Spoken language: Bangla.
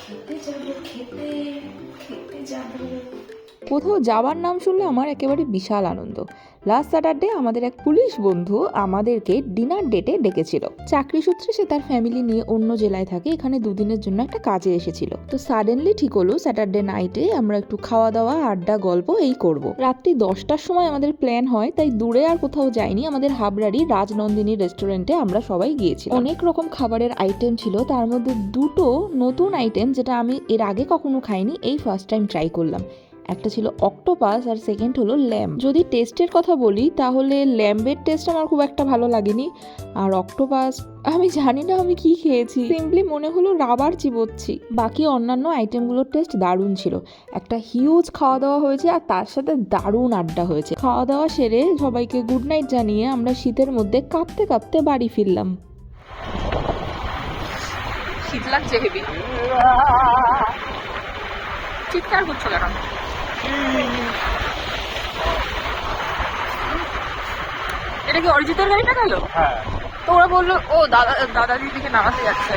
খেতে যাব, খেতে খেতে যাব। কোথাও যাওয়ার নাম শুনলে আমার একেবারে বিশাল আনন্দ। লাস্ট স্যাটারডে আমাদের এক পুলিশ বন্ধু আমাদেরকে ডিনার ডেটে ডেকেছিল। চাকরি সূত্রে সে তার ফ্যামিলি নিয়ে অন্য জেলায় থাকে, এখানে দুদিনের জন্য একটা কাজে এসেছিল। তো সাডেনলি ঠিক হলো স্যাটারডে নাইটে আমরা একটু খাওয়া দাওয়া, আড্ডা, গল্প এই করব। রাত্রি 10টার সময় আমাদের প্ল্যান হয়, তাই দূরে আর কোথাও যাইনি, আমাদের হাবড়ারি রাজনন্দিনী রেস্টুরেন্টে আমরা সবাই গিয়েছি। অনেক রকম খাবারের আইটেম ছিল, তার মধ্যে দুটো নতুন আইটেম যেটা আমি এর আগে কখনো খাইনি, এই ফার্স্ট টাইম ট্রাই করলাম। একটা ছিল অক্টোপাস আর সেকেন্ড হলো ল্যাম্ব। যদি টেস্টের কথা বলি তাহলে ল্যাম্বের টেস্ট আমার খুব একটা ভালো লাগেনি, আর অক্টোপাস আমি জানি না আমি কি খেয়েছি, সিম্পলি মনে হলো রাবার চিবোচ্ছি। বাকি অন্যান্য আইটেমগুলোর টেস্ট দারুণ ছিল। একটা হিউজ খাওয়া দাওয়া হয়েছে আর তার সাথে দারুণ আড্ডা হয়েছে। খাওয়া দাওয়া সেরে সবাইকে গুড নাইট জানিয়ে আমরা শীতের মধ্যে কাঁপতে কাঁপতে বাড়ি ফিরলাম। শীত লাগছে হেবি। চিৎকার করছো কেন? এটা কি অরিজিতের গাড়িটা গেল? হ্যাঁ, তো ওরা বললো ও দাদা দিদিকে নামাতে যাচ্ছে।